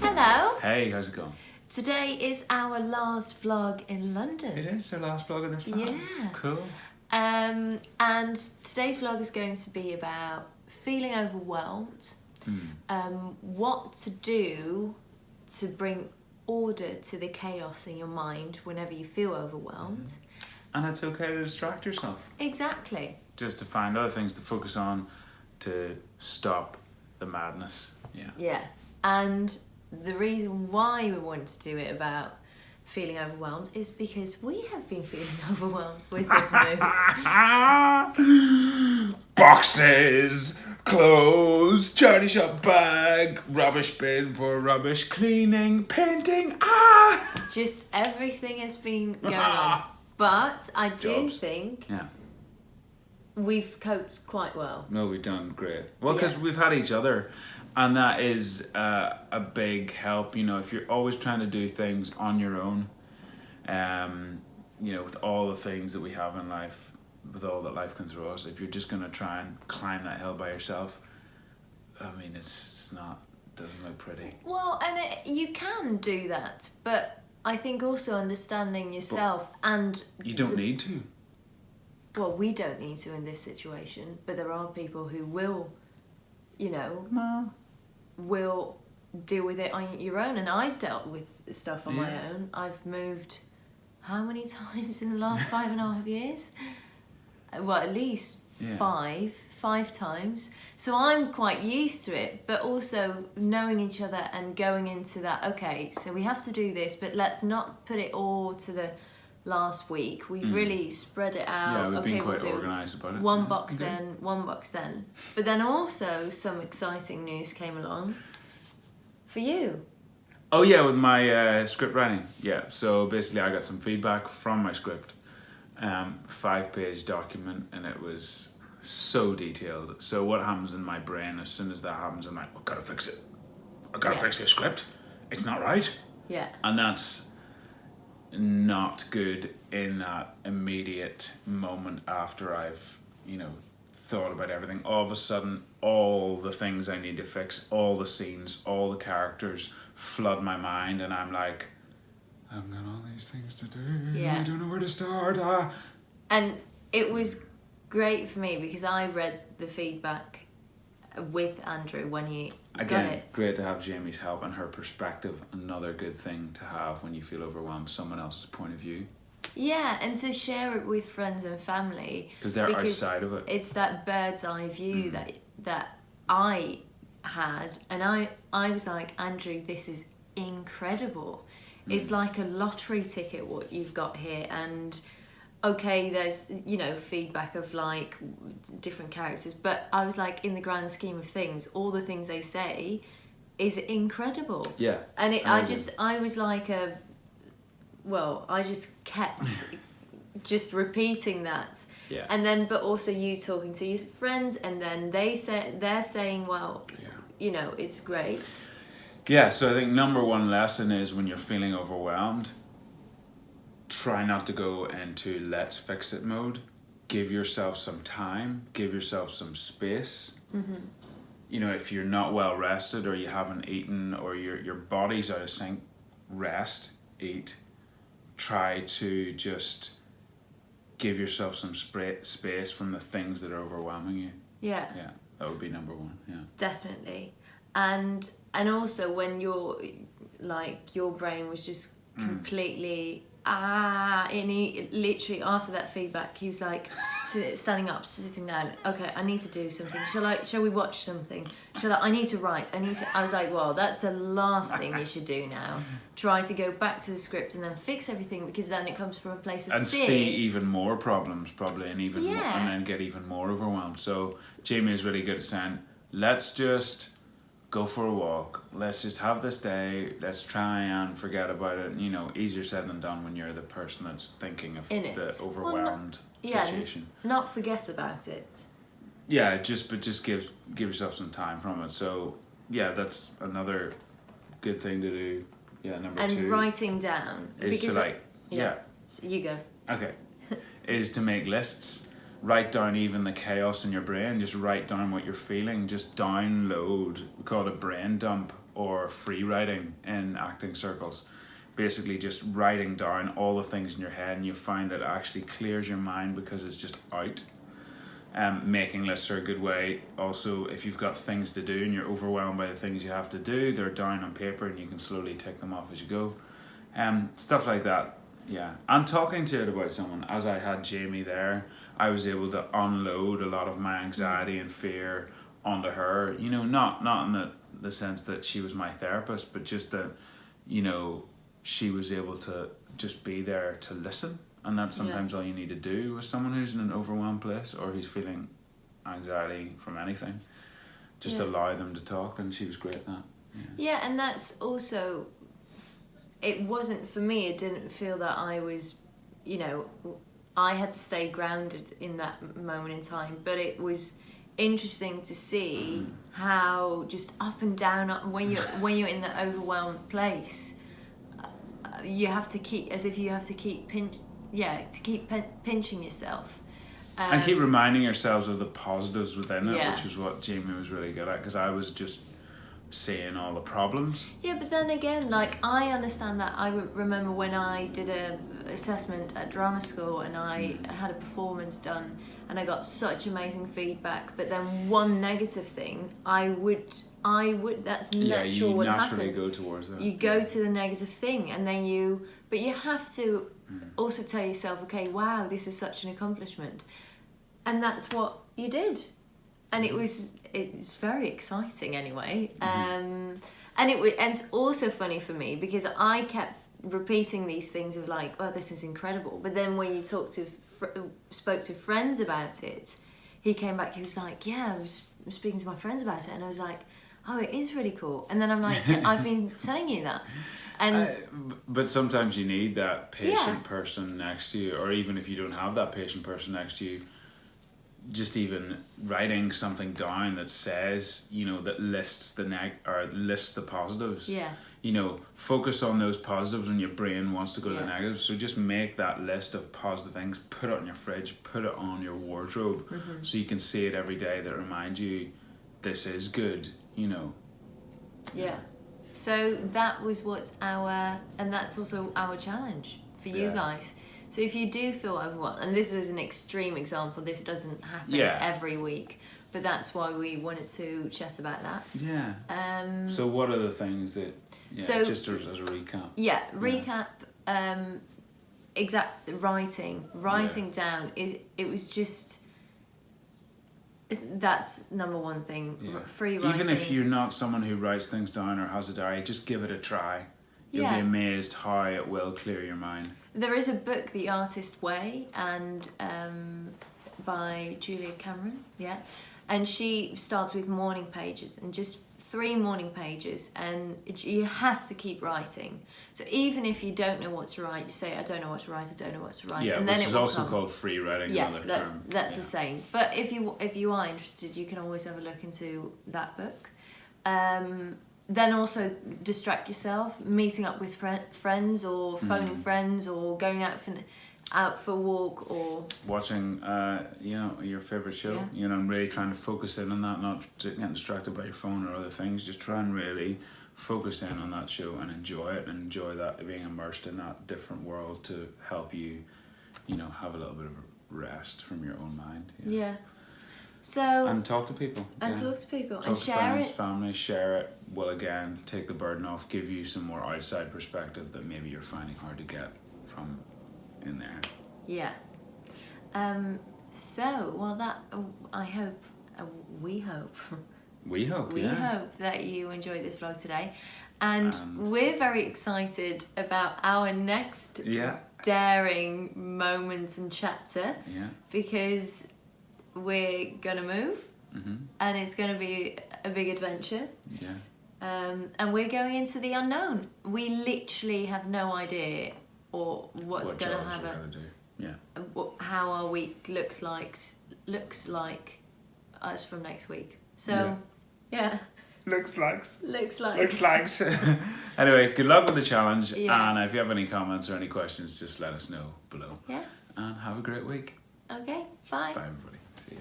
Hello. Hey, how's it going? Today is our last vlog in London. It is our last vlog of this vlog. Yeah. Cool. And today's vlog is going to be about feeling overwhelmed, what to do to bring order to the chaos in your mind whenever you feel overwhelmed. And it's okay to distract yourself. Exactly. Just to find other things to focus on to stop the madness. Yeah. Yeah. And the reason why we want to do it about feeling overwhelmed is because we have been feeling overwhelmed with this move. Boxes, clothes, charity shop bag, rubbish bin for rubbish cleaning, painting. Just everything has been going on. But I do think we've coped quite well. No, we've done great. Well, because Yeah. we've had each other, and that is a big help. You know, if you're always trying to do things on your own, you know, with all the things that we have in life, with all that life can throw us, if you're just gonna try and climb that hill by yourself, I mean, it's not, doesn't look pretty. Well, and you can do that, but I think also understanding yourself and... You don't need to. Well, we don't need to in this situation, but there are people who will, you know, will deal with it on your own. And I've dealt with stuff on my own. I've moved how many times in the last 5.5 years? Well, at least five times. So I'm quite used to it, but also knowing each other and going into that, okay, so we have to do this, but let's not put it all to the last week. We've really spread it out. Yeah, we've okay, been quite we'll do organised about it. one box then, one box then. But then also some exciting news came along for you. Oh yeah, with my script writing. Yeah, so basically I got some feedback from my script. 5-page document, and it was so detailed. So what happens in my brain as soon as that happens, I'm like, I've got to fix it. I've got to fix this script. It's not right. Yeah. And that's not good in that immediate moment after I've, you know, thought about everything. All of a sudden, all the things I need to fix, all the scenes, all the characters flood my mind, and I'm like, I've got all these things to do. Yeah. I don't know where to start. And it was great for me because I read the feedback with Andrew when he got it. Great to have Jamie's help and her perspective. Another good thing to have when you feel overwhelmed, someone else's point of view. Yeah, and to share it with friends and family. Because they're outside of it. It's that bird's eye view that I had. And I was like, Andrew, this is incredible. It's like a lottery ticket what you've got here, and okay, there's, you know, feedback of like different characters, but I was like, in the grand scheme of things, all the things they say is incredible. Yeah. And I was like I just kept just repeating that. Yeah. And then, but also you talking to your friends, and then they're saying, well, you know, it's great. Yeah, so I think number one lesson is when you're feeling overwhelmed, try not to go into let's fix it mode. Give yourself some time, give yourself some space. You know, if you're not well rested or you haven't eaten or your body's out of sync, rest, eat. Try to just give yourself some space from the things that are overwhelming you. Yeah. Yeah, that would be number one, yeah. Definitely. And also when you're like, your brain was just completely and he literally, after that feedback, he was like standing up, sitting down, okay, I need to do something, shall we watch something, I need to write, I was like, well, that's the last thing you should do now. Try to go back to the script and then fix everything, because then it comes from a place of and fear. See even more problems probably, and even more, and then get even more overwhelmed. So Jamie is really good at saying, let's just go for a walk, let's just have this day, let's try and forget about it. You know, easier said than done when you're the person that's thinking of the overwhelmed situation. Not forget about it. Yeah, just give yourself some time from it. So yeah, that's another good thing to do. Yeah, number 2. And writing down. Is to like, So you go. Okay. Is to make lists. write down even the chaos in your brain. Just write down what you're feeling. Just download. We call it a brain dump or free writing in acting circles. Basically just writing down all the things in your head, and you find that it actually clears your mind because it's just out. Making lists are a good way. Also, if you've got things to do and you're overwhelmed by the things you have to do, they're down on paper and you can slowly tick them off as you go. Stuff like that. Yeah. And talking to it about someone, as I had Jamie there, I was able to unload a lot of my anxiety and fear onto her. You know, not in the sense that she was my therapist, but just that, you know, she was able to just be there to listen. And that's sometimes all you need to do with someone who's in an overwhelmed place or who's feeling anxiety from anything. Just allow them to talk, and she was great at that. Yeah, and that's also, it wasn't, for me, it didn't feel that I was, you know, I had to stay grounded in that moment in time, but it was interesting to see how just up and down, when you're in the overwhelmed place, you have to keep, as if you have to keep pinching yourself. And keep reminding yourselves of the positives within it, which is what Jamie was really good at, because I was just seeing all the problems. Yeah, but then again, like, I understand that. I remember when I did a assessment at drama school and I had a performance done and I got such amazing feedback, but then one negative thing, I would that's natural what happens. You naturally go towards that. You go to the negative thing, and then but you have to also tell yourself, okay, wow, this is such an accomplishment. And that's what you did. And it's very exciting anyway. And it's also funny for me because I kept repeating these things of like, oh, this is incredible. But then when you spoke to friends about it, he came back, he was like, yeah, I was speaking to my friends about it, and I was like, oh, it is really cool. And then I'm like, I've been telling you that. And but sometimes you need that patient person next to you, or even if you don't have that patient person next to you, just even writing something down that says, you know, that lists the positives. Yeah. You know, focus on those positives when your brain wants to go to the negatives. So just make that list of positive things, put it on your fridge, put it on your wardrobe, so you can see it every day that reminds you this is good, you know. Yeah. So that was and that's also our challenge for you guys. So if you do feel overwhelmed, and this was an extreme example, this doesn't happen every week, but that's why we wanted to chat about that. Yeah. So what are the things that, just as a recap? Yeah, recap, writing down, it was just, that's number one thing, free writing. Even if you're not someone who writes things down or has a diary, just give it a try. You'll be amazed how it will clear your mind. There is a book, The Artist Way, and by Julia Cameron, and she starts with morning pages, and just 3 morning pages, and you have to keep writing. So even if you don't know what to write, you say, I don't know what to write, Yeah, and then which is also called free writing. Yeah, that's the same. But if you are interested, you can always have a look into that book. Then also distract yourself, meeting up with friends or phoning friends or going out for a walk or watching your favorite show. And really trying to focus in on that, not getting distracted by your phone or other things. Just try and really focus in on that show and enjoy it, and enjoy that, being immersed in that different world to help you, have a little bit of rest from your own mind. So and talk to people. And talk to people. Talk and to share friends, it. family, share it. Will again take the burden off, give you some more outside perspective that maybe you're finding hard to get from in there. Yeah. I hope, we hope. We hope. We hope that you enjoyed this vlog today, and we're very excited about our next daring moment and chapter. Yeah. Because we're gonna move, and it's gonna be a big adventure. Yeah. And we're going into the unknown. We literally have no idea what's gonna happen. Yeah. How our week looks like us from next week. So, Looks like. Anyway, good luck with the challenge. Yeah. And if you have any comments or any questions, just let us know below. Yeah. And have a great week. Okay, bye. Bye, everybody. See you.